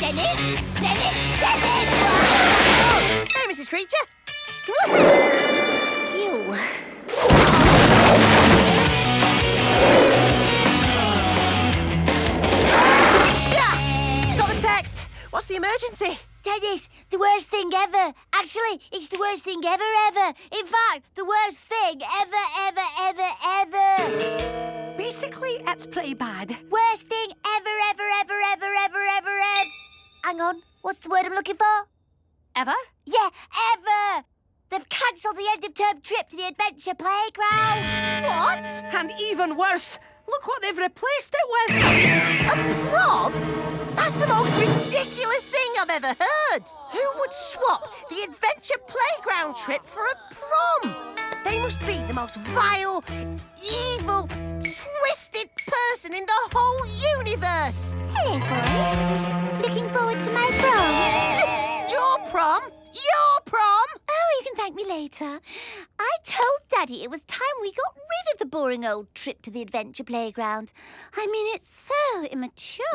Dennis! Dennis! Hey, Mrs. Creature. Phew. Yeah! Got the text. What's the emergency? Dennis, the worst thing ever. Actually, it's the worst thing ever. In fact, the worst thing ever. Basically, it's pretty bad. Worst thing ever. Hang on, what's the word I'm looking for? Ever? Yeah, ever. They've cancelled the end-of-term trip to the adventure playground. What? And even worse, look what they've replaced it with. A prom? That's the most ridiculous thing I've ever heard. Who would swap the adventure playground trip for a prom? They must be the most vile, evil, twisted person in the whole universe. Hello, boys. Looking forward to my prom. Your prom? Your prom? Oh, you can thank me later. I told Daddy it was time we got rid of the boring old trip to the adventure playground. I mean, it's so immature.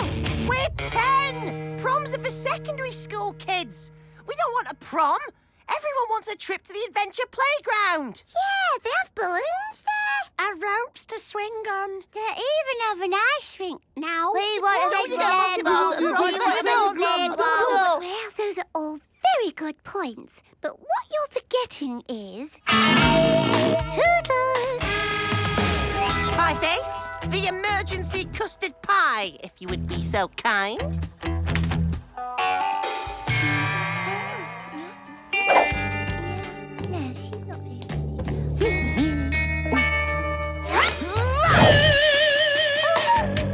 We're 10! Proms are for secondary school kids. We don't want a prom. Everyone wants a trip to the adventure playground. Yeah, they have balloons there. And ropes to swing on. They even have an ice rink now. We Well, those are all very good points. But what you're forgetting is... Toodles! Pie face, the emergency custard pie, if you would be so kind. No, she's not very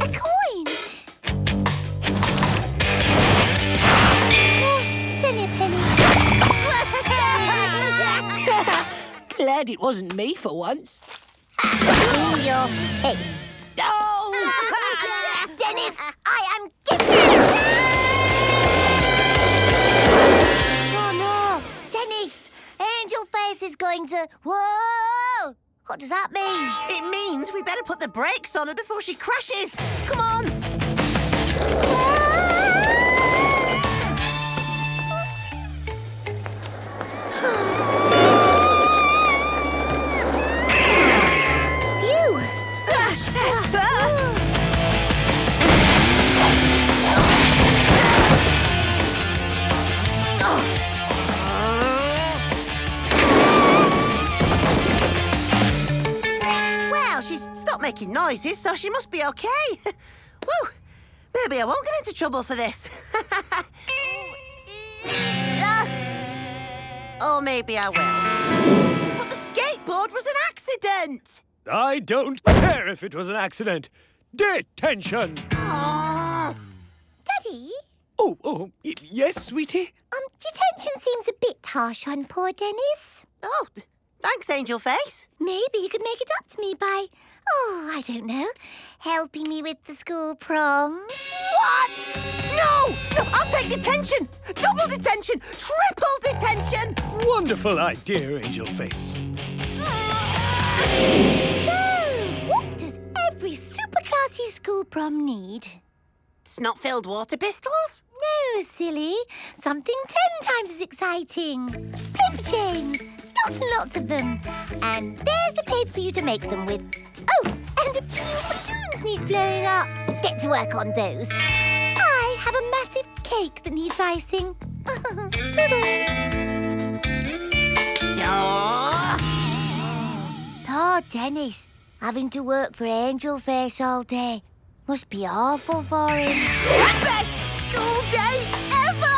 a coin! It's only a penny. Glad it wasn't me for once. In your face. Oh! Dennis, I am getting it! Oh, no. Dennis, Angel Face is going to... Whoa! What does that mean? It means we better put the brakes on her before she crashes. Come on. Making noises, so she must be okay. Woo! Maybe I won't get into trouble for this. Or maybe I will. But the skateboard was an accident. I don't care if it was an accident. Detention! Oh. Daddy? Yes, sweetie? Detention seems a bit harsh on poor Dennis. Oh, thanks, Angel Face. Maybe you could make it up to me by... Oh, I don't know. Helping me with the school prom. What? No! I'll take detention! Double detention! Triple detention! Wonderful idea, Angel Face. So, what does every super classy school prom need? Snot-filled water pistols? No, silly. Something 10 times as exciting. Paper chains. Lots and lots of them. And there's the paper for you to make them with. Oh, and a few balloons need blowing up. Get to work on those. I have a massive cake that needs icing. Poor Dennis, having to work for Angel Face all day. Must be awful for him. Best school day ever!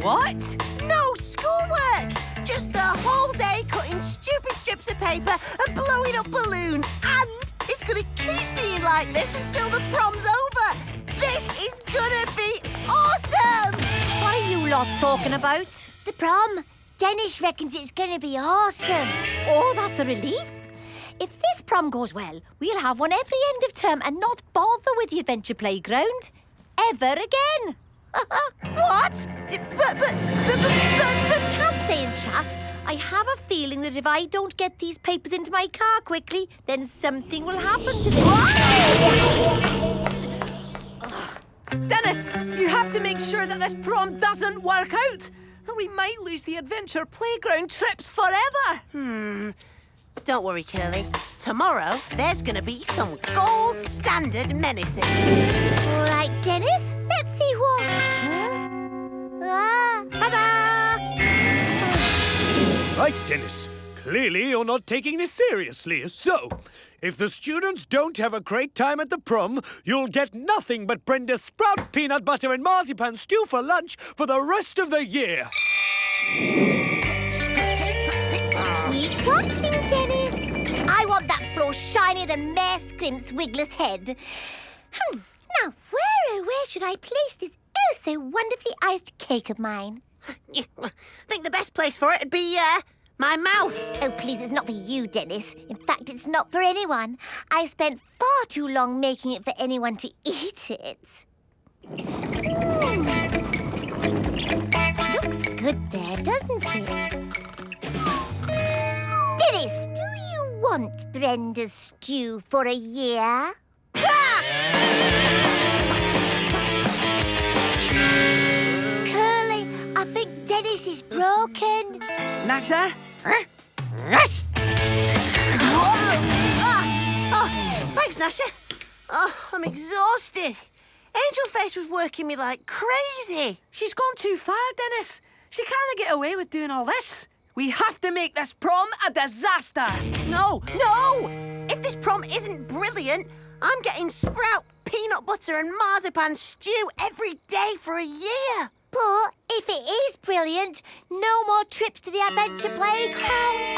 What? No schoolwork! Just the whole day cutting stupid strips of paper and blowing up balloons. And it's going to keep being like this until the prom's over. This is going to be awesome! What are you lot talking about? The prom. Dennis reckons it's going to be awesome. Oh, that's a relief. If this prom goes well, we'll have one every end of term and not bother with the adventure playground ever again. What? But... Can't stay and chat. I have a feeling that if I don't get these papers into my car quickly, then something will happen to them. Dennis, you have to make sure that this prom doesn't work out. Or we might lose the adventure playground trips forever. Don't worry, Curly. Tomorrow, there's going to be some gold standard menacing. All right, Dennis, let's see what... Huh? Ah, ta-da! Right, Dennis. Clearly you're not taking this seriously. So, if the students don't have a great time at the prom, you'll get nothing but Brenda's sprout peanut butter and marzipan stew for lunch for the rest of the year. Keep watching, Dennis. I want that floor shinier than Mayor Scrimp's wigless head. Now, where should I place this so wonderfully iced cake of mine? I think the best place for it would be, my mouth. Oh, please, it's not for you, Dennis. In fact, it's not for anyone. I spent far too long making it for anyone to eat it. Looks good there, doesn't it? Dennis, do you want Brenda's stew for a year? Curly, I think Dennis is broken. Gnasher? Thanks, Gnasher. Oh, I'm exhausted. Angel Face was working me like crazy. She's gone too far, Dennis. She can't get away with doing all this. We have to make this prom a disaster. No! If this prom isn't brilliant, I'm getting sprout, peanut butter and marzipan stew every day for a year. But if it is brilliant, no more trips to the adventure playground.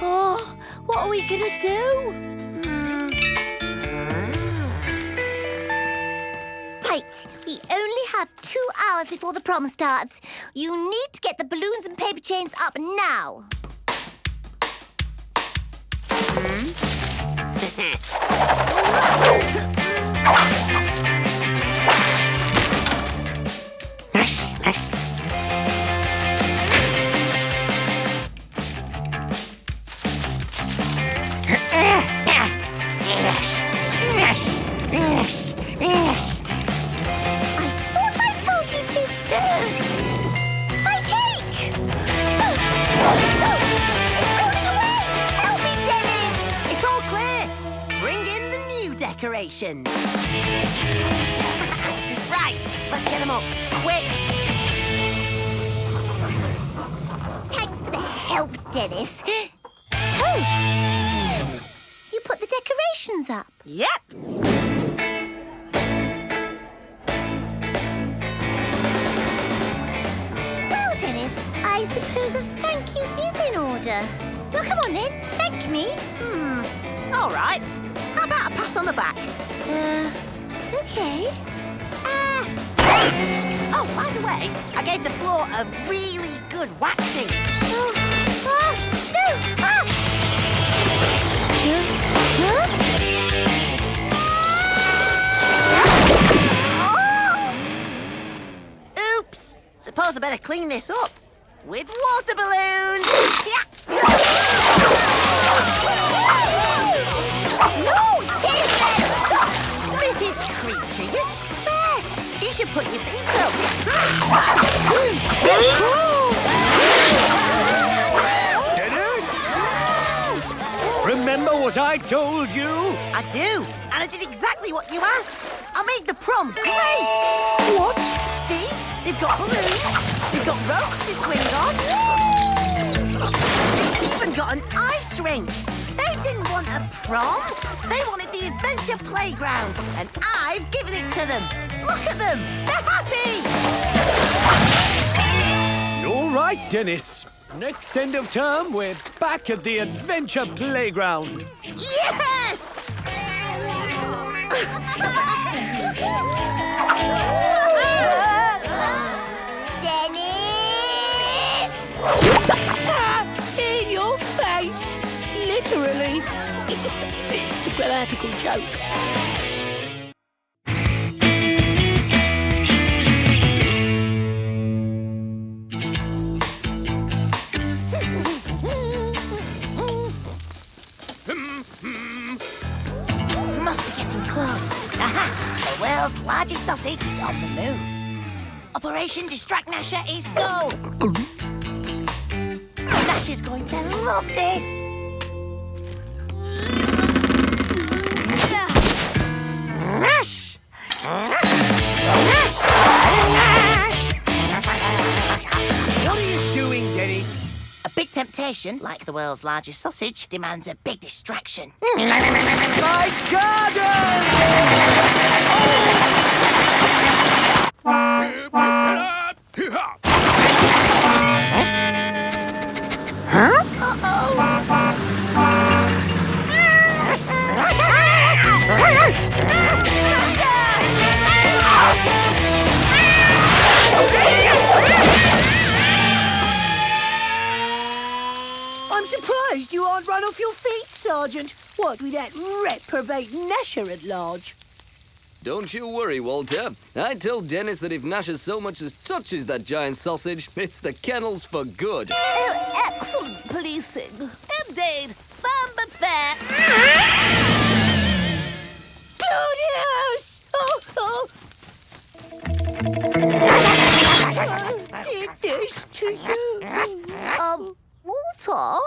Oh, what are we going to do? Right, we only have 2 hours before the prom starts. You need to get the balloons and paper chains up now. My cake! Help me, Dennis! It's all clear. Bring in the new decorations. Right, let's get them up. Quick. Thanks for the help, Dennis. Oh! You put the decorations up. Yep. Well, Dennis, I suppose a thank you is in order. Well, come on then, thank me. All right. How about a pat on the back? Okay. Oh, by the way, I gave the floor a really good waxing. No! Ah! Oops. Suppose I better clean this up with water balloons. Yeah. No, Jason! Mrs. Creature, you're stressed. You should put your feet up. Dennis? Remember what I told you? I do, and I did exactly what you asked. I made the prom great. What? See? They've got balloons. They've got ropes to swing on. They've even got an ice rink. They didn't want a prom. They wanted the adventure playground, and I've given it to them. Look at them. They're happy. You're right, Dennis. Next end of term, we're back at the adventure playground. Yes! Dennis! In your face. Literally. It's a grammatical joke. Must be getting close. Aha! The world's largest sausage is on Operation Distract Gnasher is go! Gnasher's going to love this! What are you doing, Dennis? A big temptation, like the world's largest sausage, demands a big distraction. My garden! I'm surprised you aren't run off your feet, Sergeant. What with that reprobate Gnasher at large? Don't you worry, Walter. I told Dennis that if Gnasher so much as touches that giant sausage, it's the kennels for good. Oh, excellent policing. Indeed. Fun but fair. Claudius! Oh! I did this to you. Walter?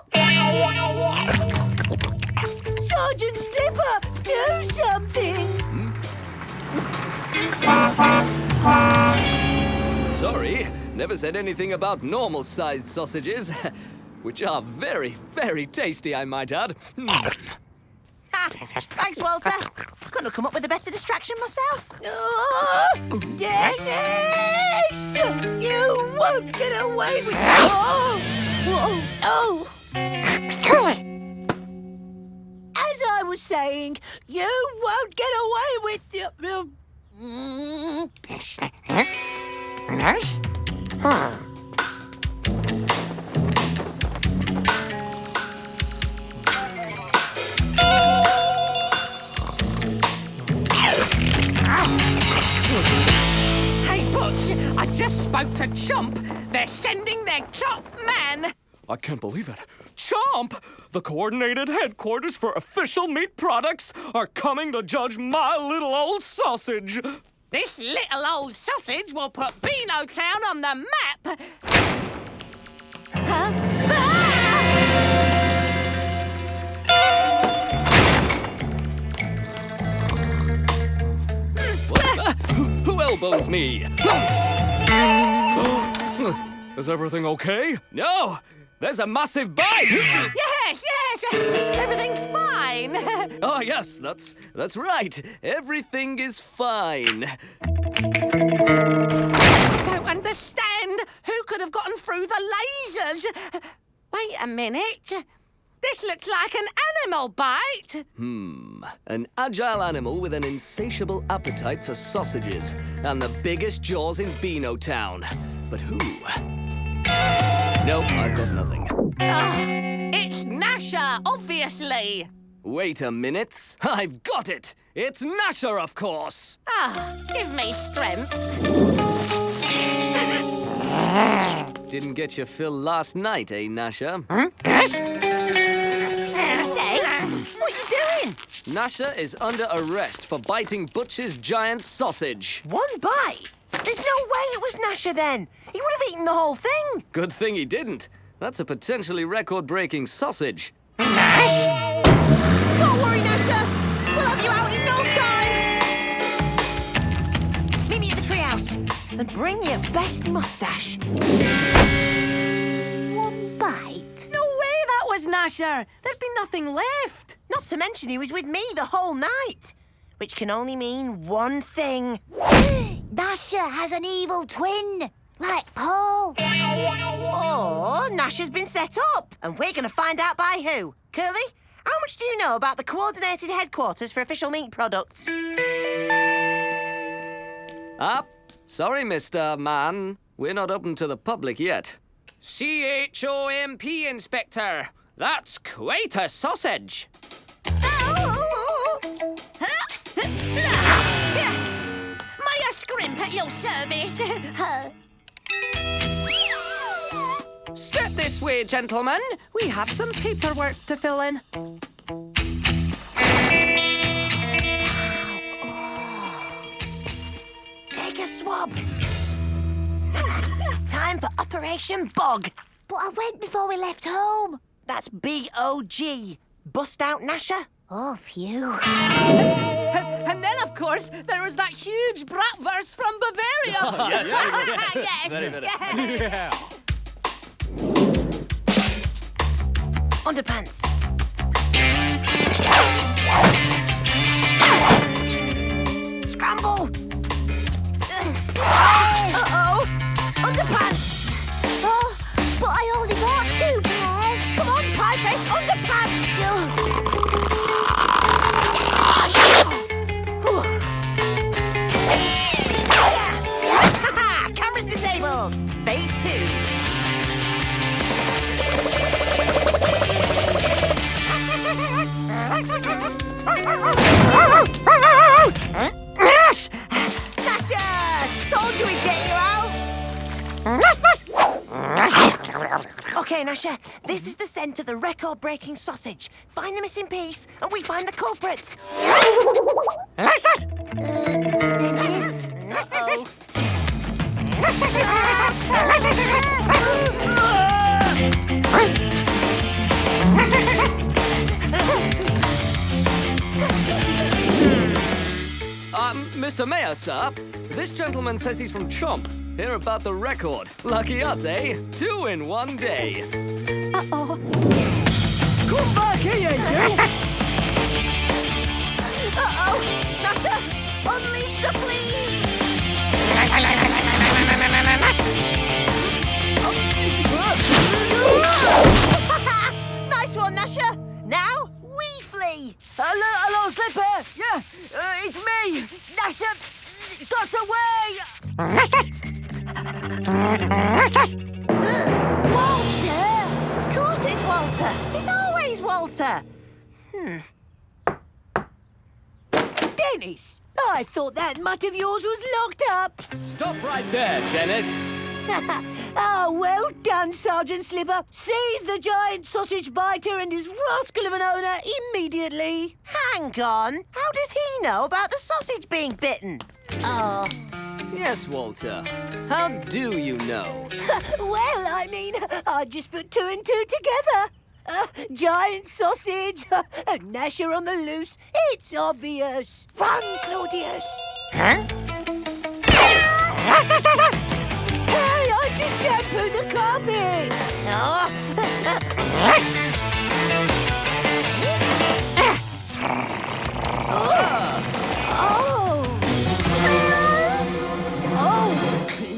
Sergeant Slipper, do something! Sorry, never said anything about normal-sized sausages, which are very, very tasty, I might add. Thanks, Walter. Couldn't have come up with a better distraction myself. Oh, Dennis! You won't get away with... Oh! Oh! As I was saying, you won't get away with... Hey, Butch, I just spoke to Chomp. They're sending their top man. I can't believe it. Chomp! The coordinated headquarters for official meat products are coming to judge my little old sausage. This little old sausage will put Beano Town on the map. Huh? Who elbows me? Is everything okay? No! There's a massive bite! Yes, everything's fine. Oh, yes, that's right. Everything is fine. I don't understand. Who could have gotten through the lasers? Wait a minute. This looks like an animal bite. An agile animal with an insatiable appetite for sausages and the biggest jaws in Beano Town. But who? Nope, I've got nothing. It's Gnasher, obviously. Wait a minute. I've got it. It's Gnasher, of course. Give me strength. Didn't get your fill last night, eh, Gnasher? What are you doing? Gnasher is under arrest for biting Butch's giant sausage. One bite? There's no way it was Gnasher then. He would have eaten the whole thing. Good thing he didn't. That's a potentially record-breaking sausage. Don't worry, Gnasher. We'll have you out in no time. Meet me at the treehouse and bring your best mustache. One bite? No way that was Gnasher. There'd be nothing left. Not to mention he was with me the whole night. Which can only mean one thing. Gnasher has an evil twin, like Paul. Or Gnasher's been set up, and we're going to find out by who. Curly, how much do you know about the coordinated headquarters for official meat products? Sorry, Mr. Man. We're not open to the public yet. CHOMP, Inspector. That's quite a sausage. May I scrimp at your service? Step this way, gentlemen. We have some paperwork to fill in. Psst, take a swab. time for Operation Bog. But I went before we left home. That's B-O-G. Bust out Gnasher? Oh, phew. And then, of course, there was that huge bratwurst from Bavaria. Yes. Very, very. Underpants. Scramble! Uh-oh! Underpants! Oh, but I only got 2 pairs. Come on, Pie Face, underpants! Ha-ha! Camera's disabled. Phase 2. Gnasher! Told you we'd get you out! Okay, Gnasher, this is the scent of the record-breaking sausage. Find the missing piece, and we find the culprit. Dennis. Mr. Mayor, sir, this gentleman says he's from Chomp. Hear about the record. Lucky us, eh? 2 in 1 day. Uh-oh. Come back here, yes! Uh-oh! Gnasher, unleash the fleas! Nice one, Gnasher. Now, we flee. Hello, Slipper. Yeah, it's me. Gnasher got away. Walter! Of course it's Walter. It's always Walter. Dennis, I thought that mutt of yours was locked up. Stop right there, Dennis. Oh, well done, Sergeant Slipper. Seize the giant sausage biter and his rascal of an owner immediately. Hang on. How does he know about the sausage being bitten? Oh. Yes, Walter. How do you know? Well, I mean, I just put 2 and 2 together. Giant sausage, Gnasher on the loose. It's obvious. Run, Claudius. Hey, I just shampooed the carpet. Oh,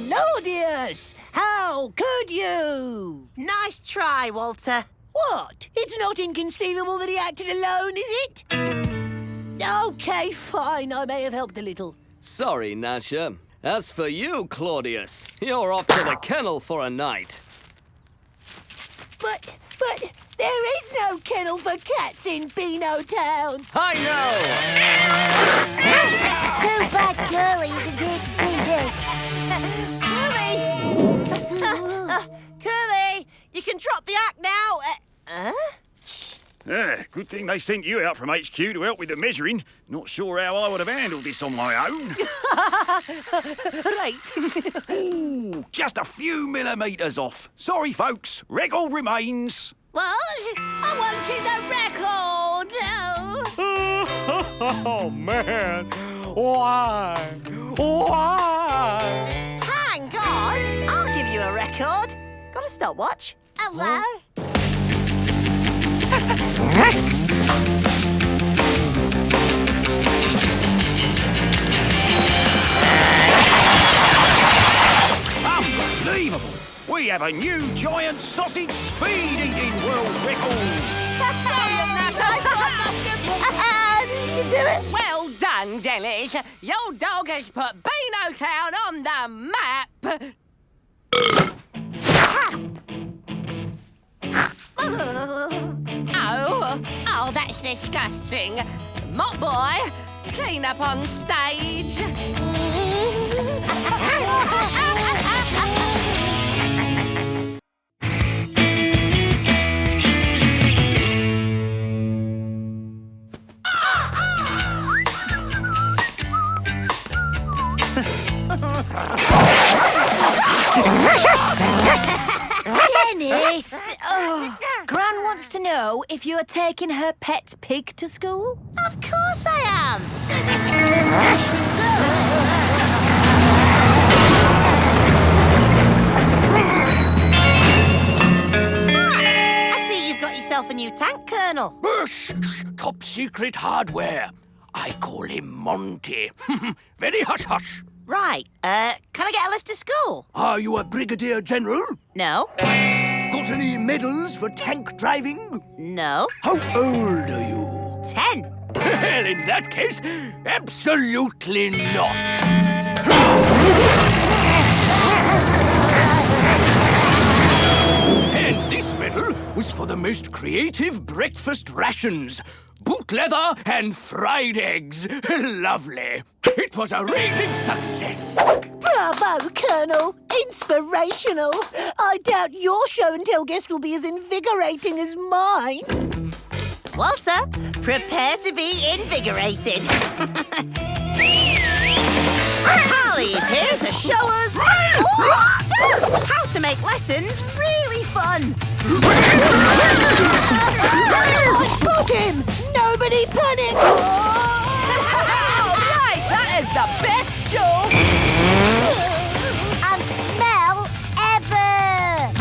Claudius, how could you? Nice try, Walter. What? It's not inconceivable that he acted alone, is it? Okay, fine. I may have helped a little. Sorry, Gnasher. As for you, Claudius, you're off to the kennel for a night. But there is no kennel for cats in Beano Town. I know! Too bad Curly isn't here to see this. Curly! Curly, you can drop the act now. Good thing they sent you out from HQ to help with the measuring. Not sure how I would have handled this on my own. Right. Ooh, just a few millimetres off. Sorry, folks. Record remains. What? I wanted a record. Oh, man. Why? Why? Hang on. I'll give you a record. Got a stopwatch? Hello? Unbelievable. We have a new giant sausage speed-eating world record. You do it. Well done, Dennis. Your dog has put Beano Town on the map. Oh, that's disgusting. Mop boy, clean up on stage. Menace! Oh, Gran wants to know if you're taking her pet pig to school. Of course I am. I see you've got yourself a new tank, Colonel. Shh, shh, top secret hardware. I call him Monty. Very hush-hush. Right, can I get a lift to school? Are you a Brigadier General? No. Got any medals for tank driving? No. How old are you? 10. Well, in that case, absolutely not. And this medal was for the most creative breakfast rations. Boot leather and fried eggs. Lovely. It was a raging success. Bravo, Colonel. Inspirational. I doubt your show and tell guest will be as invigorating as mine. Walter, prepare to be invigorated. Holly is here to show us how to make lessons really fun. I've got him. Nobody panic. Right, that is the best show and smell ever.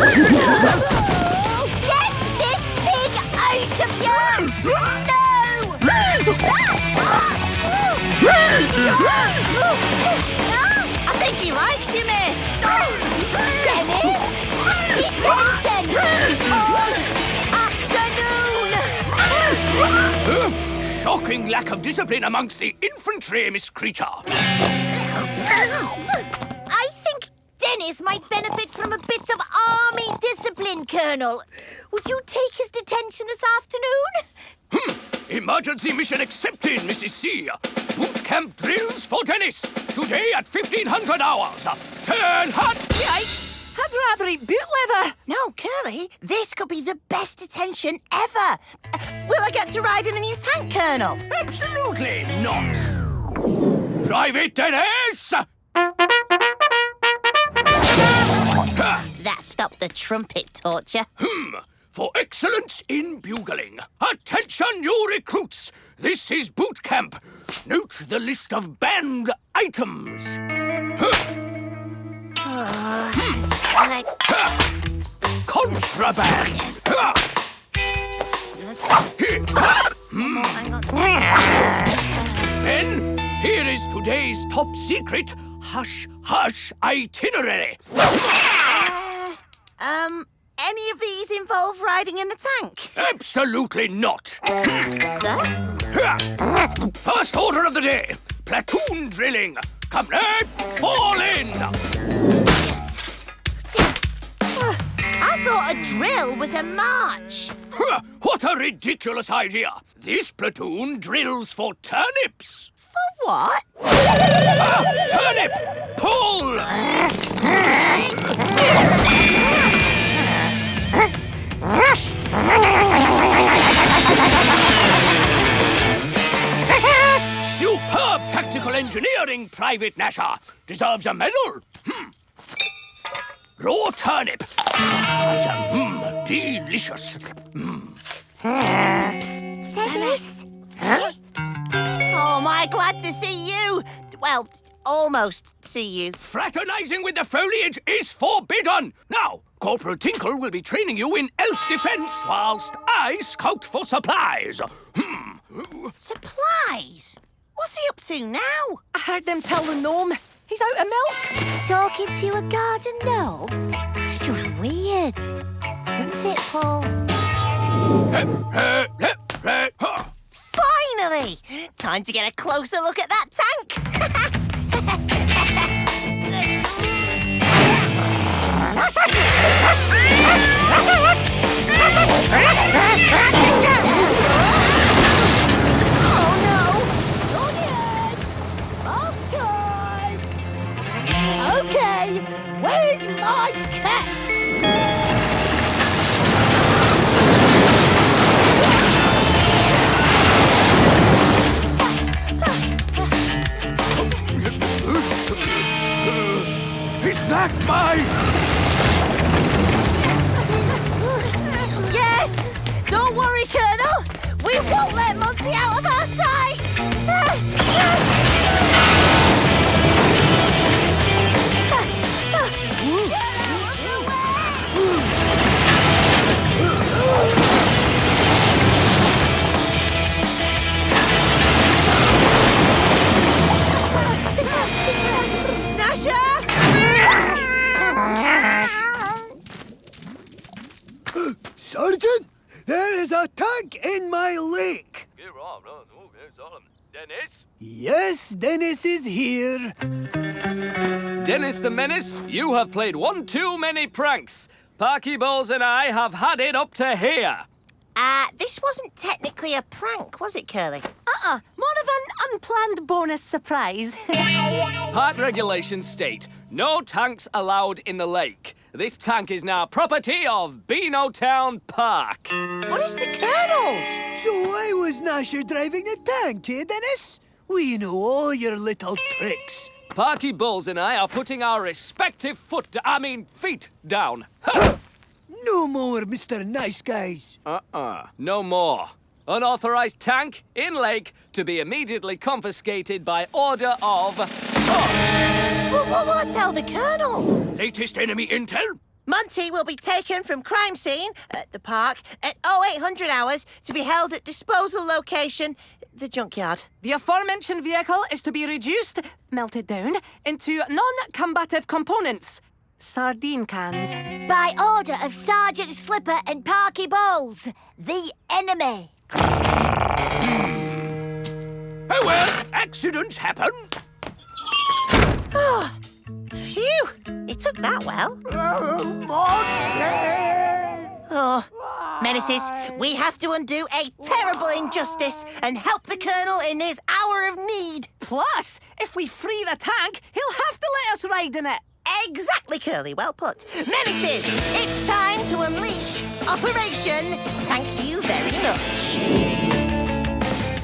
Get this pig out of here! I think he likes you, miss. Dennis! Detention! All afternoon! Shocking lack of discipline amongst the infantry, Miss Creature. I think Dennis might benefit from a bit of army discipline, Colonel. Would you take his detention this afternoon? Emergency mission accepted, Mrs. C. Boot camp drills for Dennis. Today at 1500 hours. Turn hot! Yikes. I'd rather eat boot leather. No, Curly, this could be the best detention ever. Will I get to ride in the new tank, Colonel? Absolutely not. Private Dennis! That stopped the trumpet torture. For excellence in bugling. Attention, new recruits. This is boot camp. Note the list of banned items. Contraband. Then, here is today's top secret hush-hush itinerary. Any of these involve riding in the tank? Absolutely not. The? First order of the day, platoon drilling. Come now, fall in. I thought a drill was a march. What a ridiculous idea. This platoon drills for turnips. For what? Turnip, pull. Superb tactical engineering, Private Gnasher. Deserves a medal. Raw turnip. Delicious. Dennis? Oh, my, glad to see you. Well, almost see you. Fraternizing with the foliage is forbidden. Now, Corporal Tinkle will be training you in elf defense whilst I scout for supplies. Supplies? What's he up to now? I heard them tell the gnome he's out of milk. Talking to a garden gnome? That's just weird. Isn't it, Paul? Finally! Time to get a closer look at that tank. Oh no! Off time. Okay, where's my cat? Is that my... Yes! Don't worry, Colonel. We won't let Monty out of our sight. Sergeant, there is a tank in my lake. Dennis? Yes, Dennis is here. Dennis the Menace, you have played one too many pranks. Parky Bowles and I have had it up to here. This wasn't technically a prank, was it, Curly? More of an unplanned bonus surprise. Park regulations state, no tanks allowed in the lake. This tank is now property of Beano Town Park. What is the Colonel's? So I was Gnasher driving the tank, eh, Dennis? We know all your little tricks. Parky Bowles and I are putting our respective feet down. No more, Mr. Nice Guys. No more. Unauthorized tank in lake to be immediately confiscated by order of... Well, what will I tell the Colonel? Latest enemy intel? Monty will be taken from crime scene at the park at 0800 hours to be held at disposal location, the junkyard. The aforementioned vehicle is to be reduced, melted down, into non-combative components. Sardine cans. By order of Sergeant Slipper and Parky Bowles, the enemy. Oh well, accidents happen. Phew! It took that well. Oh, Menaces, we have to undo a terrible injustice and help the Colonel in his hour of need. Plus, if we free the tank, he'll have to let us ride in it. Exactly, Curly. Well put. Menaces, it's time to unleash Operation Thank You Very Much.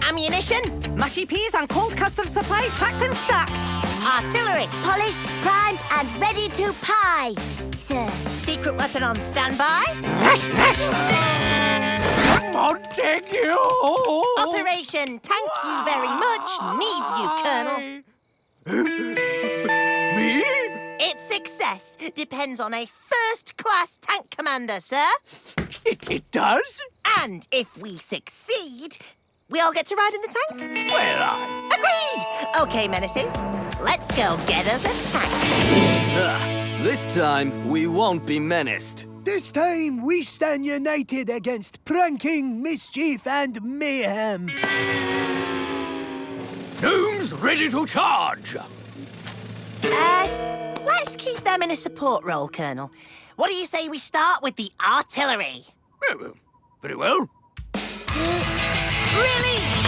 Ammunition, Mushy peas and cold custard supplies packed and stacked. artillery, Polished, primed, and ready to pie, sir. secret weapon on standby, Montague! Operation Thank You Very Much needs you, Colonel. Me? Its success depends on a first-class tank commander, sir. It does? And if we succeed, we all get to ride in the tank. Well, Agreed! Okay, Menaces, let's go get us a tank. This time, we won't be menaced. This time we stand united against pranking, mischief, and mayhem. Gnomes ready to charge! Let's keep them in a support role, Colonel. What do you say we start with the artillery? Oh, very well. Release!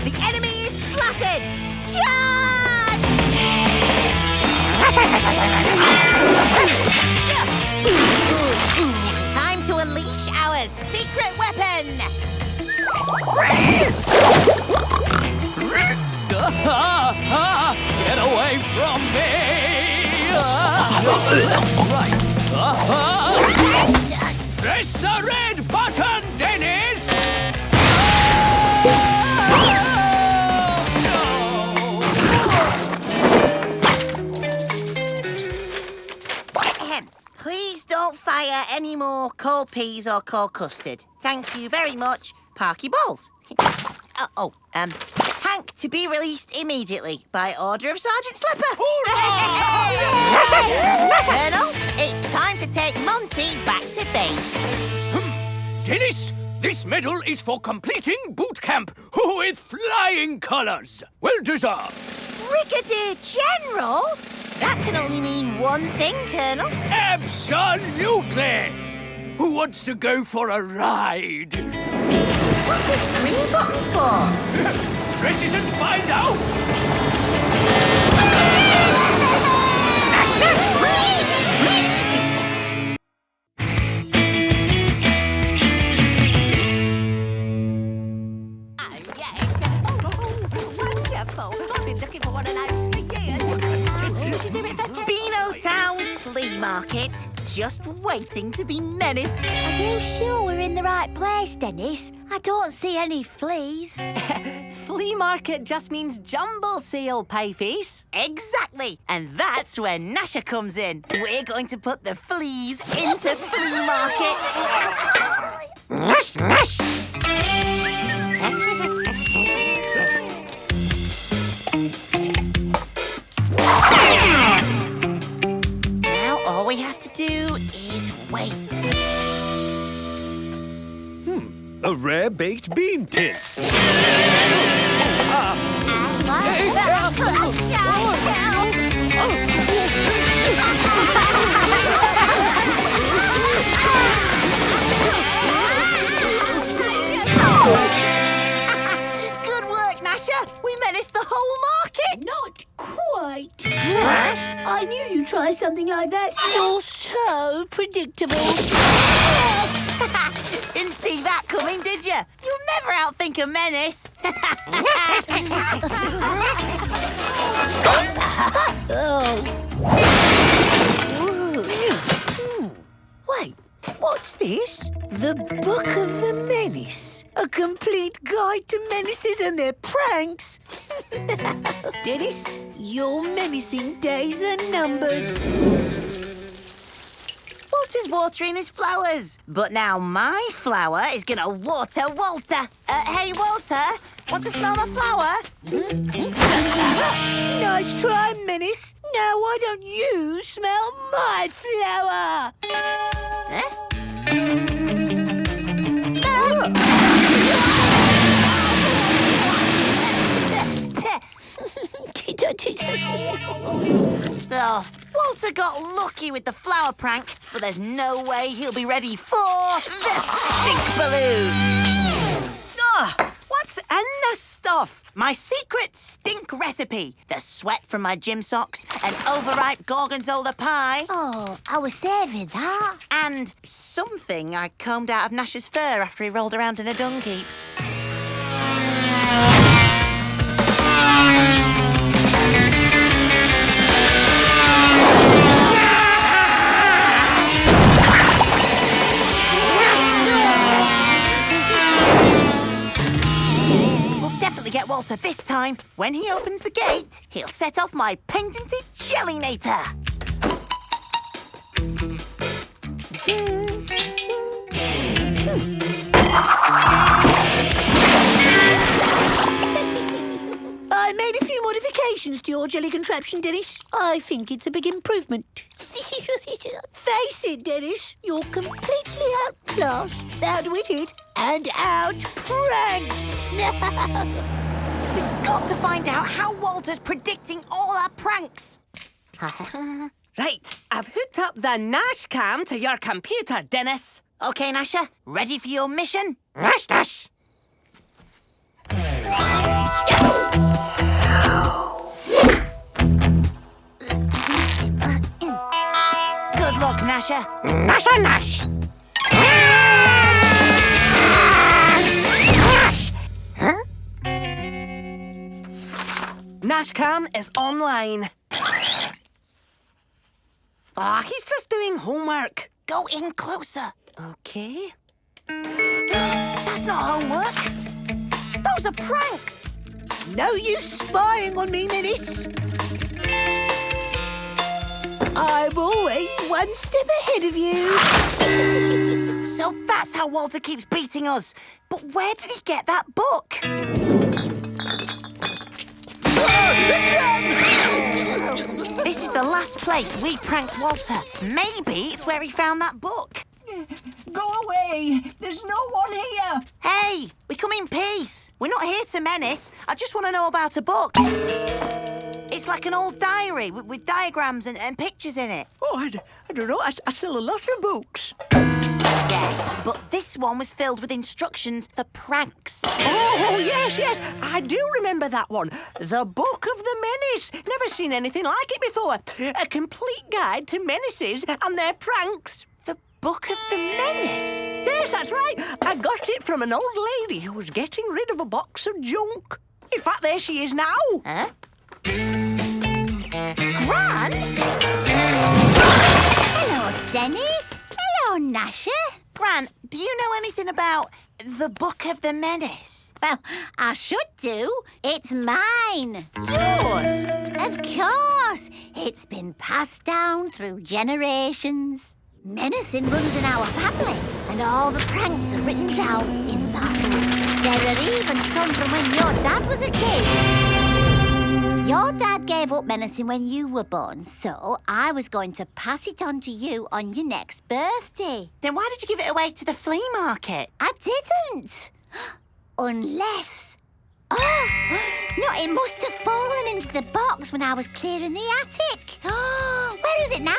The enemy is splattered! Charge! Time to unleash our secret weapon! Get away from me! Right. Press the red button, Dennis! Please don't fire any more cold peas or cold custard. Thank you very much, Parky Bowles. Tank to be released immediately by order of Sergeant Slipper. Colonel, it's time to take Monty back to base. Dennis, this medal is for completing boot camp with flying colours. Well deserved. Brigadier General? That can only mean one thing, Colonel. Absolutely! Who wants to go for a ride? What's this green button for? Press it and find out! Oh, yeah. wonderful. I've been looking for one of those for years. Did you do it for Beano Town Flea Market. Just waiting to be Menace. Are you sure we're in the right place, Dennis? I don't see any fleas. Flea Market just means jumble sale, Pieface. Exactly. And that's where Gnasher comes in. We're going to put the fleas into Flea Market. Nash, nash! Now all we have to do is wait. A rare baked bean tin. Good work, Gnasher. We menaced the whole market. Not quite. I knew you'd try something like that. You're so predictable. Didn't see that coming, did you? You'll never outthink a menace. Wait, what's this? The Book of the Menace. A complete guide to menaces and their pranks. Dennis, your menacing days are numbered. Walter's watering his flowers. But now my flower is going to water Walter. Hey, Walter, want to smell my flower? Nice try, Menace. Now why don't you smell my flower? Eh? Oh, Walter got lucky with the flower prank, but there's no way he'll be ready for the stink balloons. What's in this stuff? My secret stink recipe. The sweat from my gym socks, an overripe gorgonzola pie, Oh, I was saving that. and something I combed out of Gnasher's fur after he rolled around in a dung heap. Get Walter this time. When he opens the gate, he'll set off my patented Jellinator. I made a few modifications to your jelly contraption, Dennis. I think it's a big improvement. Face it, Dennis, you're completely outclassed, outwitted, and outpranked. We've got to find out how Walter's predicting all our pranks. Right, I've hooked up the Nash cam to your computer, Dennis. Okay, Gnasher, ready for your mission? Nash, nash! Good luck, Gnasher. Nasha, nash! Nashcam is online. He's just doing homework. Go in closer. Okay. That's not homework. Those are pranks. No use spying on me, Menace. I'm always one step ahead of you. So that's how Walter keeps beating us. But where did he get that book? This is the last place we pranked Walter. Maybe it's where he found that book. Go away. There's no one here. Hey, we come in peace. We're not here to menace. I just want to know about a book. It's like an old diary with diagrams and pictures in it. Oh, I don't know. I sell a lot of books. Yes, but this one was filled with instructions for pranks. Oh, yes. I do remember that one. The Book of the Menace. Never seen anything like it before. A complete guide to menaces and their pranks. The Book of the Menace? Yes, that's right. I got it from an old lady who was getting rid of a box of junk. In fact, there she is now. Huh? Gran? Hello, Dennis. Hello, Gnasher. Gran, do you know anything about the Book of the Menace? Well, I should do. It's mine. Yours? Of course. It's been passed down through generations. Menacing runs in our family, and all the pranks are written down in that book. There are even some from when your dad was a kid. Your dad gave up menacing when you were born, so I was going to pass it on to you on your next birthday. Then why did you give it away to the flea market? I didn't. Unless... Oh, no, it must have fallen into the box when I was clearing the attic. Where is it now?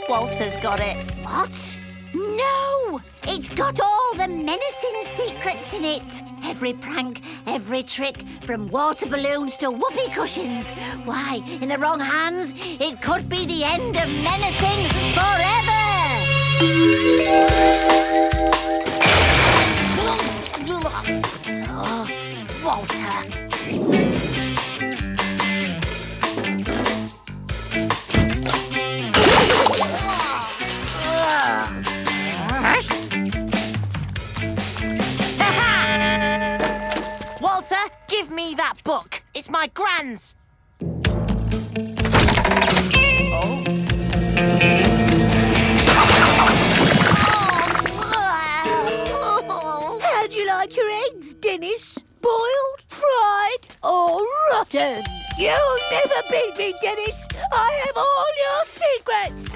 Walter's got it. What? No! It's got all the menacing secrets in it. Every prank, every trick, from water balloons to whoopee cushions. Why, in the wrong hands, it could be the end of menacing forever! Oh, Walter. Walter, give me that book. It's my Gran's. How'd you like your eggs, Dennis? Boiled, fried, or rotten? You'll never beat me, Dennis. I have all your secrets.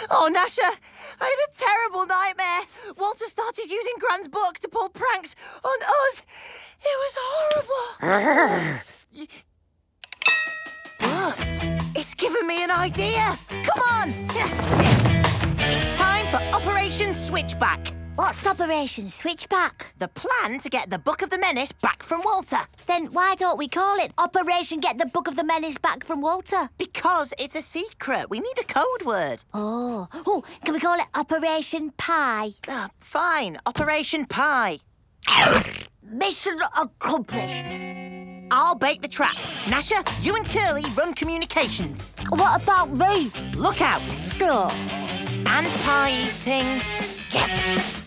Oh, Gnasher, I had a terrible nightmare. Walter started using Gran's book to pull pranks on us. It was horrible. What? It's given me an idea. Come on. It's time for Operation Switchback. What's Operation Switchback? The plan to get the Book of the Menace back from Walter. Then why don't we call it Operation Get the Book of the Menace Back from Walter? Because it's a secret. We need a code word. Oh, can we call it Operation Pie? Fine. Operation Pie. Mission accomplished. I'll bake the trap. Gnasher, you and Curly run communications. What about me? Look out. Oh. And pie eating. Yes!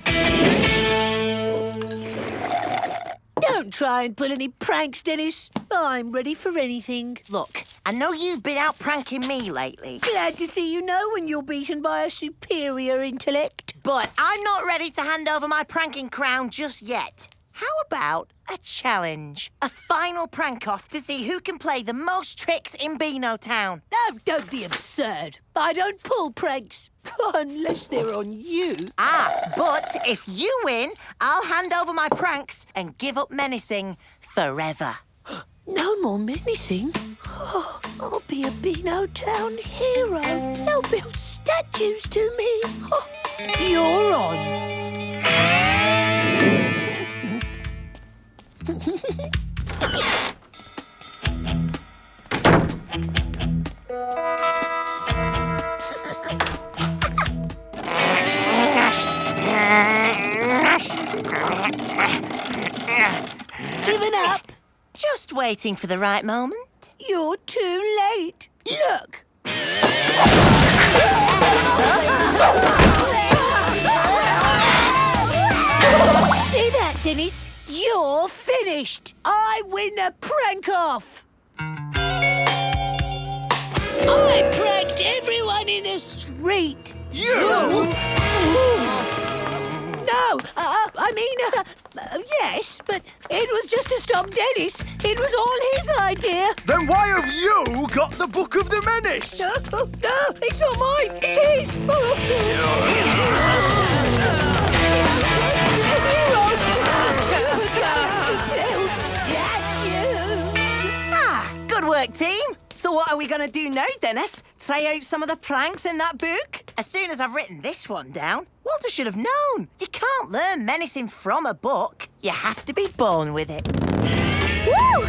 Don't try and pull any pranks, Dennis. I'm ready for anything. Look, I know you've been out pranking me lately, Glad to see you know when you're beaten by a superior intellect. but I'm not ready to hand over my pranking crown just yet. How about a challenge? A final prank-off to see who can play the most tricks in Beano Town. Oh, don't be absurd. I don't pull pranks. Unless they're on you. But if you win, I'll hand over my pranks and give up menacing forever. No more menacing. Oh, I'll be a Beano Town hero. They'll build statues to me. Oh, you're on. Given up? Just waiting for the right moment. You're too late. Look. See that, Dennis? You're finished. I win the prank-off. I pranked everyone in the street. You? No, yes, but it was just to stop Dennis. It was all his idea. Then why have you got the Book of the Menace? No, it's not mine. It's his. Good work, team. So what are we going to do now, Dennis? Try out some of the pranks in that book? As soon as I've written this one down, Walter should have known. You can't learn menacing from a book. You have to be born with it. Woo!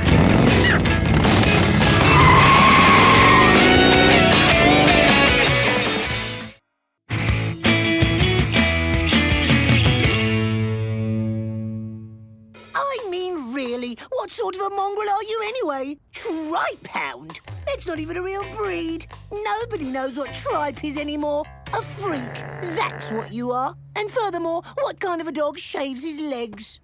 What sort of a mongrel are you anyway? Tripe-hound? That's not even a real breed. Nobody knows what tripe is anymore. A freak. That's what you are. And furthermore, what kind of a dog shaves his legs?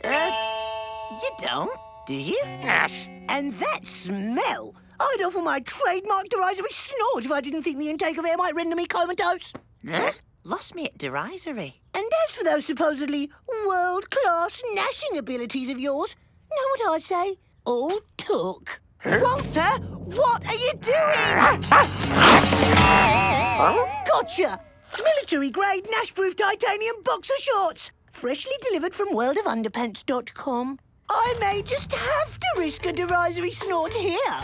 You don't, do you? Ash. And that smell! I'd offer my trademark derisory snort if I didn't think the intake of air might render me comatose. Huh? Lost me at derisory. And as for those supposedly world-class gnashing abilities of yours, know what I say? All took. Walter, what are you doing? Gotcha! Military-grade Nash-proof titanium boxer shorts. Freshly delivered from worldofunderpants.com. I may just have to risk a derisory snort here.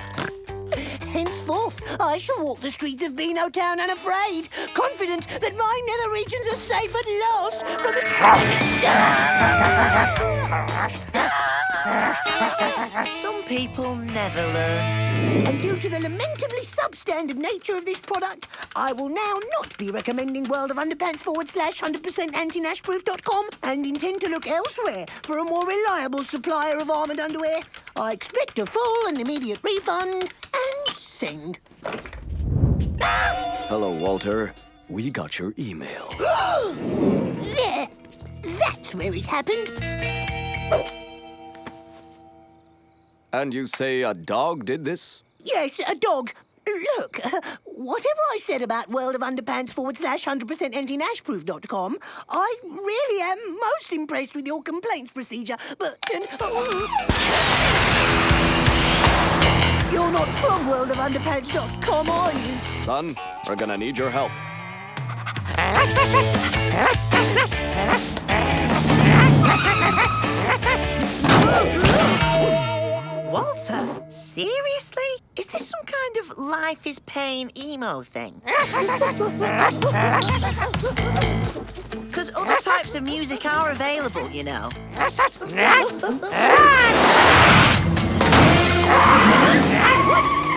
Henceforth, I shall walk the streets of Beano Town unafraid, confident that my nether regions are safe at last from the... Some people never learn. And due to the lamentably substandard nature of this product, I will now not be recommending World of Underpants /100% anti-nashproof.com and intend to look elsewhere for a more reliable supplier of armoured underwear. I expect a full and immediate refund and send. Hello, Walter. We got your email. There! That's where it happened. And you say a dog did this? Yes, a dog. Look, whatever I said about World of Underpants /100% anti-nashproof.com, I really am most impressed with your complaints procedure, but... You're not from worldofunderpants.com, are you? Son, we're gonna need your help. Walter, seriously? Is this some kind of life is pain emo thing? Because other types of music are available, you know.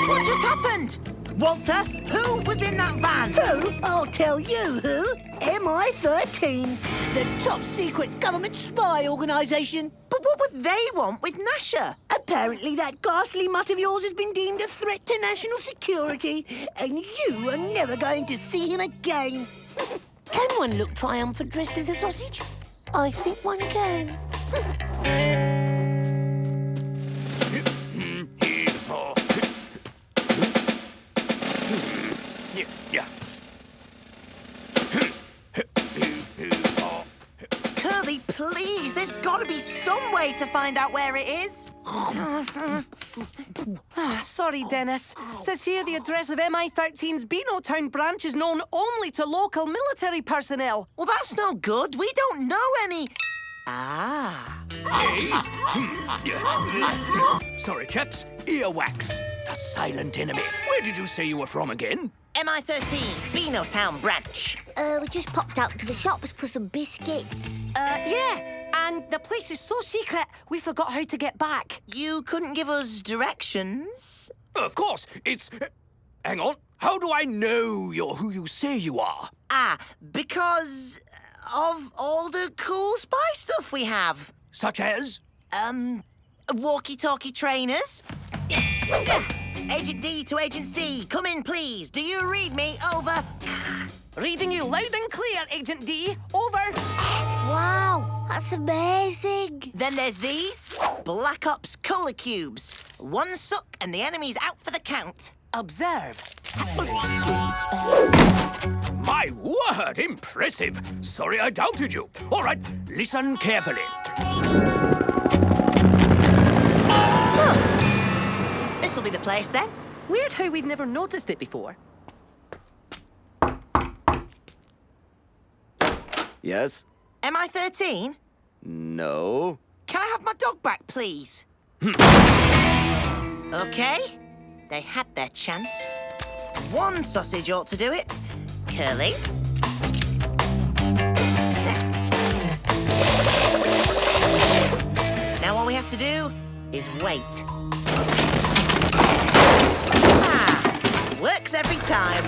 What just happened? Walter, who was in that van? Who? I'll tell you who. MI13, the top-secret government spy organisation. But what would they want with Gnasher? Apparently that ghastly mutt of yours has been deemed a threat to national security, and you are never going to see him again. Can one look triumphant dressed as a sausage? I think one can. Yeah. Curly, please, there's got to be some way to find out where it is. Sorry, Dennis. Says here the address of MI13's Beano Town branch is known only to local military personnel. Well, that's no good. We don't know any... Ah. Sorry, chaps. Earwax, the silent enemy. Where did you say you were from again? MI13, Beano Town branch. We just popped out to the shops for some biscuits. Yeah, and the place is so secret, we forgot how to get back. You couldn't give us directions? Of course, it's... hang on. How do I know you're who you say you are? Ah, because of all the cool spy stuff we have. Such as? Walkie-talkie trainers. Agent D to Agent C, come in, please. Do you read me? Over. Reading you loud and clear, Agent D. Over. Wow, that's amazing. Then there's these. Black Ops Cola Cubes. One suck and the enemy's out for the count. Observe. My word, impressive. Sorry I doubted you. All right, listen carefully. This'll be the place then. Weird how we've never noticed it before. Yes? MI13? No? Can I have my dog back, please? Okay. They had their chance. One sausage ought to do it. Curly. Now all we have to do is wait. Works every time.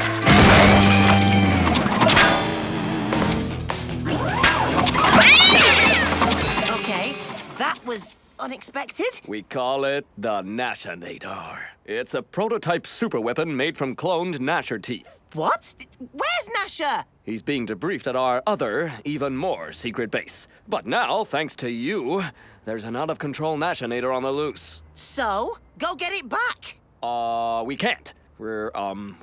Okay, that was unexpected. We call it the Gnashinator. It's a prototype superweapon made from cloned Gnasher teeth. What? Where's Gnasher? He's being debriefed at our other, even more secret base. But now, thanks to you, there's an out-of-control Gnashinator on the loose. So, go get it back. We can't. We're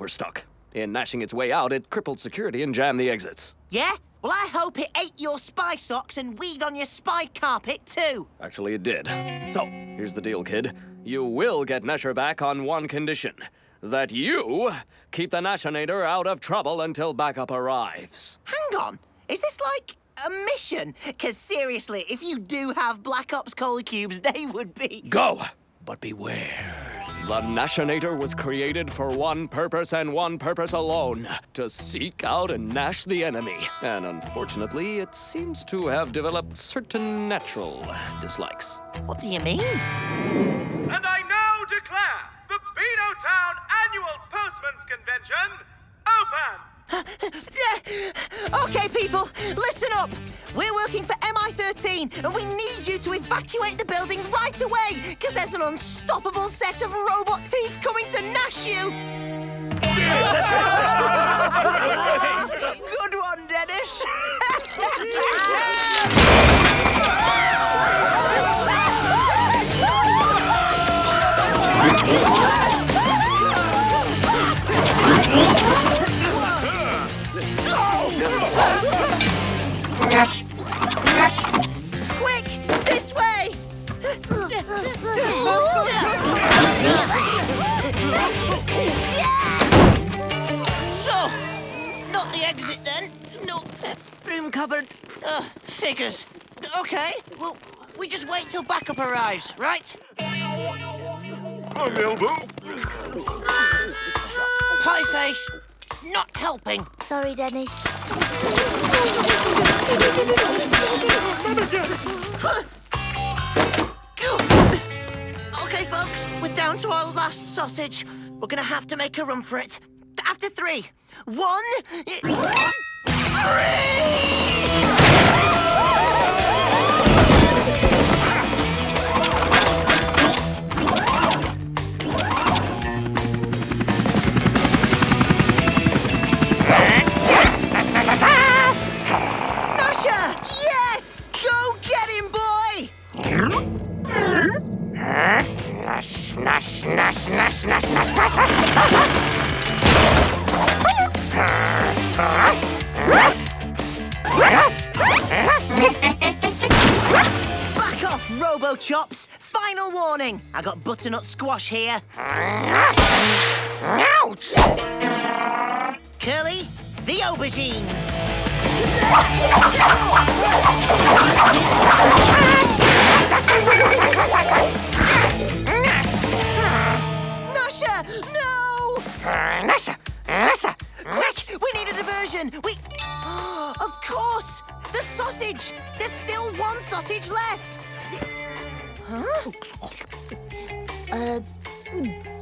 stuck. In gnashing its way out, it crippled security and jammed the exits. Yeah? Well, I hope it ate your spy socks and weed on your spy carpet, too. Actually, it did. So, here's the deal, kid. You will get Gnasher back on one condition. That you keep the Gnashinator out of trouble until backup arrives. Hang on. Is this like a mission? Because seriously, if you do have Black Ops cola cubes, they would be... Go! But beware. The Gnashinator was created for one purpose and one purpose alone. To seek out and gnash the enemy. And unfortunately, it seems to have developed certain natural dislikes. What do you mean? And I now declare the Beanotown Annual Postman's Convention open! Okay, people, listen up. We're working for MI13, and we need you to evacuate the building right away, because there's an unstoppable set of robot teeth coming to gnash you. Good one, Dennis. Yes! Yes! Quick, this way! So, not the exit then? No, room cupboard. Figures. Okay, well, we just wait till backup arrives, right? On elbow. Pie face, not helping. Sorry, Dennis. Okay, folks, we're down to our last sausage. We're gonna have to make a run for it. After 3. 1, 3! Yes! Go get him, boy! Nash, nash, nash, nash, nash, nash, nash, Back off, Robochops! Final warning! I got butternut squash here. Ouch! Curly, the aubergines. Gnasher, no! Gnasher! Quick, we need a diversion. Of course, the sausage. There's still one sausage left.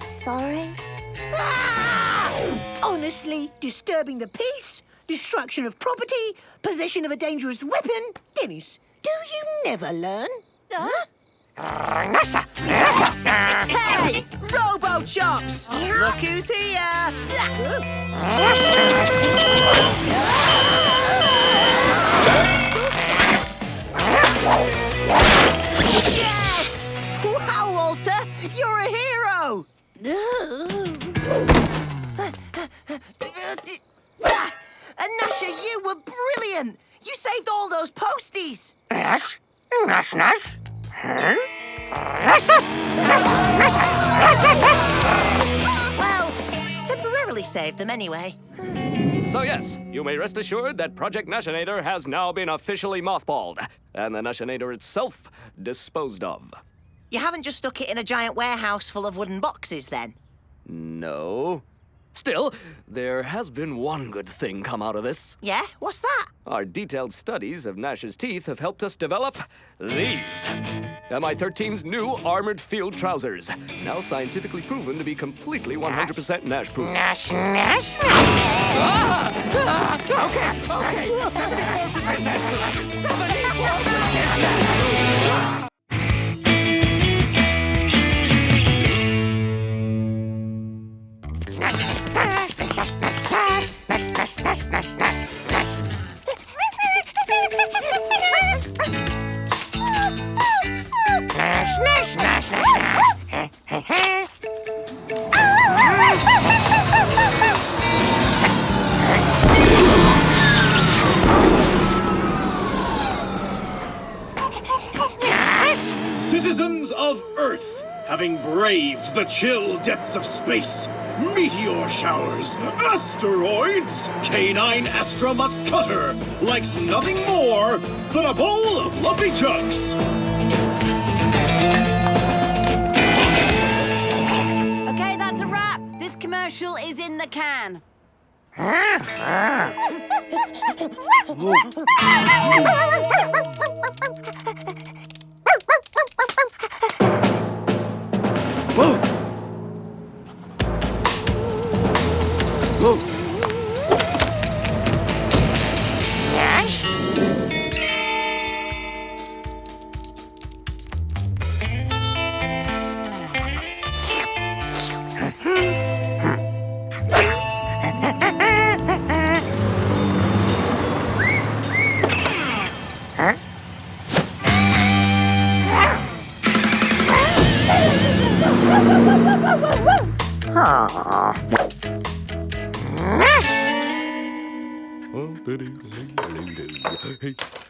Sorry? Honestly, disturbing the peace, destruction of property, possession of a dangerous weapon. Dennis, do you never learn? Gnasher! Hey, Robochops! Look who's here! Yes! Wow, Walter, you're a hero! And Gnasher, you were brilliant! You saved all those posties! Nash? Nash, nash? Nash, nash! Nash, nash, nash, nash, nash! Well, temporarily saved them anyway. So yes, you may rest assured that Project Gnashinator has now been officially mothballed, and the Gnashinator itself disposed of. You haven't just stuck it in a giant warehouse full of wooden boxes, then? No. Still, there has been one good thing come out of this. Yeah? What's that? Our detailed studies of Nash's teeth have helped us develop these. MI13's new armored field trousers, now scientifically proven to be completely 100% Nash-proof. Nash, Nash? Okay. 74% Nash. 74% Nash. of Earth, having braved the chill depths of space, meteor showers, asteroids, Canine Astronaut Cutter likes nothing more than a bowl of lumpy chunks. Okay, that's a wrap. This commercial is in the can. Whoa! Whoa!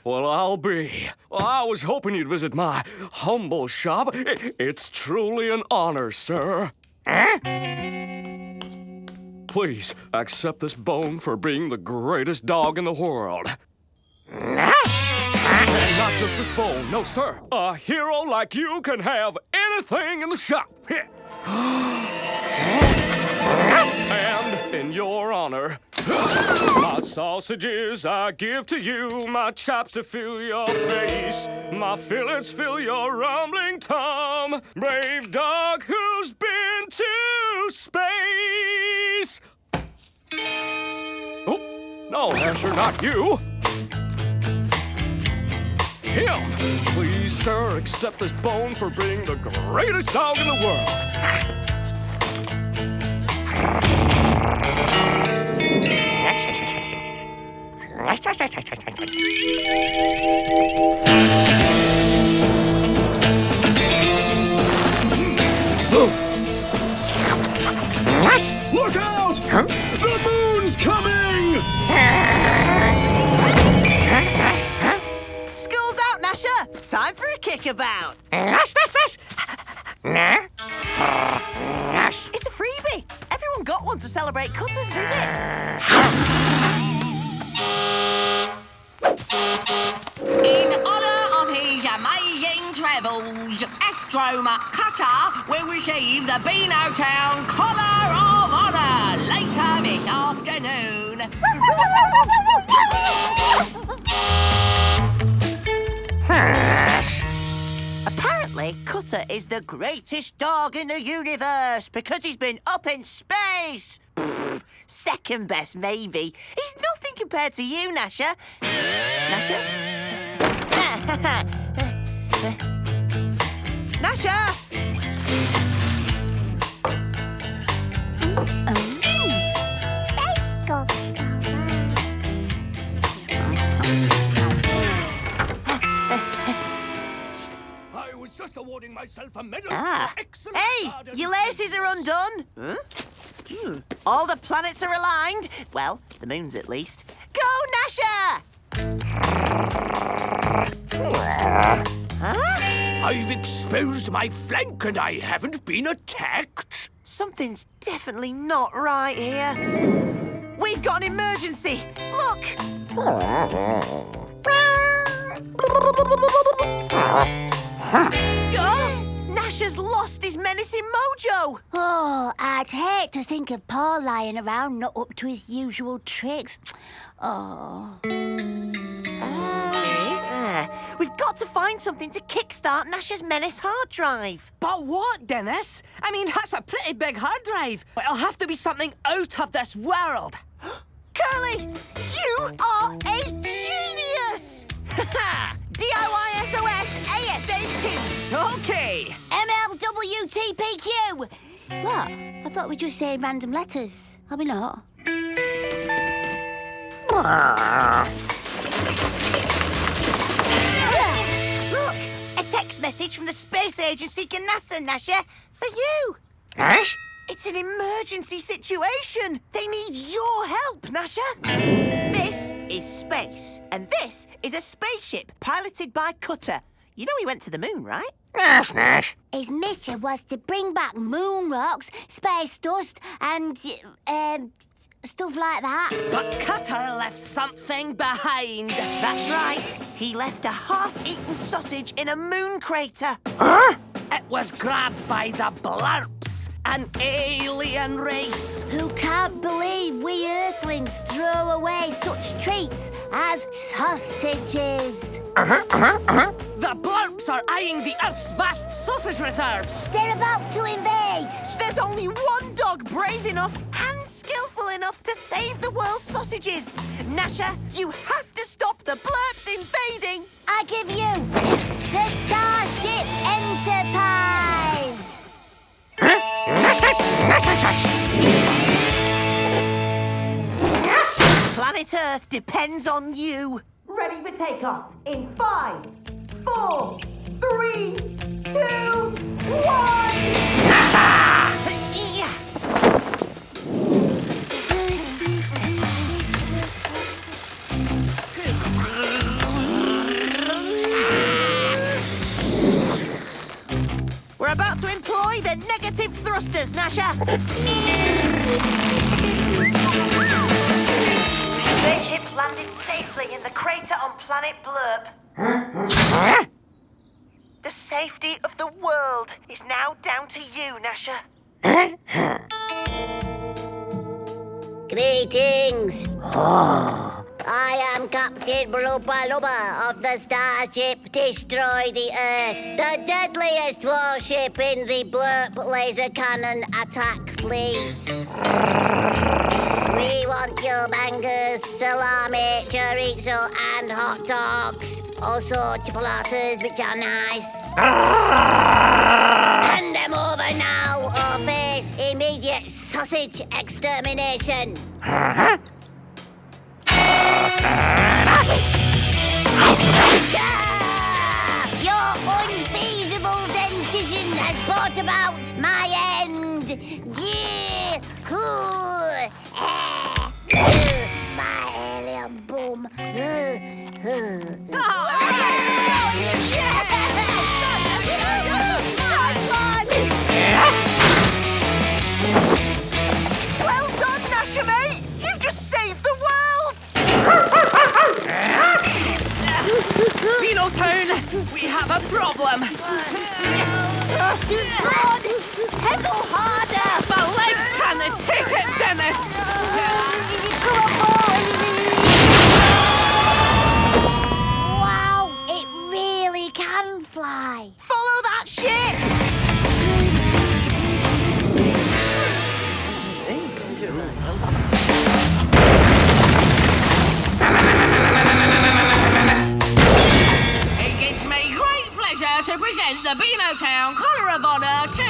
Well, I was hoping you'd visit my humble shop. It's truly an honor, sir. Please accept this bone for being the greatest dog in the world. And not just this bone, no, sir. A hero like you can have anything in the shop. Here. And in your honor, my sausages I give to you, my chops to fill your face, my fillets fill your rumbling tum, brave dog who's been to space. Oh, no, Gnasher, not you. Him. Please, sir, accept this bone for being the greatest dog in the world. Look out! The moon's coming! School's out, Gnasher. Time for a kickabout. It's a freebie. Everyone got one to celebrate Cutter's visit. In honour of his amazing travels, Astroma Cutter will receive the Beanotown Collar of Honour later this afternoon. Apparently, Cutter is the greatest dog in the universe because he's been up in space. Pfft, second best, maybe. He's nothing compared to you, Gnasher. Gnasher? Gnasher! Space Coca-Cola. I was just awarding myself a medal Ah. for excellent Hey, garden. your laces are undone. Huh? All the planets are aligned. Well, the moon's at least. Go, Gnasher! Huh? I've exposed my flank and I haven't been attacked. Something's definitely not right here. We've got an emergency. Look! Gnasher's lost his menacing mojo. Oh, I'd hate to think of Paul lying around not up to his usual tricks. Oh. We've got to find something to kickstart Gnasher's Menace hard drive. But what, Dennis? I mean, that's a pretty big hard drive. It'll have to be something out of this world. Curly, you are a genius! DIY SOS ASAP! Okay. MLWTPQ! What? I thought we were just saying random letters. Are we not? Look, a text message from the space agency Gnasher, Gnasher, for you. Ash? It's an emergency situation. They need your help, Gnasher. This is space, and this is a spaceship piloted by Cutter. You know he went to the moon, right? His mission was to bring back moon rocks, space dust, and stuff like that. But Cutter left something behind. That's right. He left a half-eaten sausage in a moon crater. It was grabbed by the Blurps, an alien race. Who can't believe we Earthlings throw away such treats as sausages? The Blurps are eyeing the Earth's vast sausage reserves. They're about to invade. There's only one dog brave enough and skillful enough to save the world's sausages. Gnasher, you have to stop the Blurps invading. I give you the Starship Enterprise. Planet Earth depends on you. Ready for takeoff in 5, 4, 3, 2, 1. We're about to employ the negative thrusters, Gnasher. Spaceship landed safely in the crater on planet Blurp. The safety of the world is now down to you, Gnasher. Greetings. I am Captain Blubber Lubber of the Starship Destroy the Earth, the deadliest warship in the Blurp laser cannon attack fleet. We want your bangers, salami, chorizo and hot dogs. Also chipolatas, which are nice. Hand them over now or face immediate sausage extermination. Your unfeasible dentition has brought about my end. My alien boom. Well done, Gnasher, mate. You've just saved the world. Beanotown, we have a problem. God, pedal harder. My legs can't take it, Dennis. Wow, it really can fly. Follow that ship. It gives me great pleasure to present the Beanotown Collar of Honor to...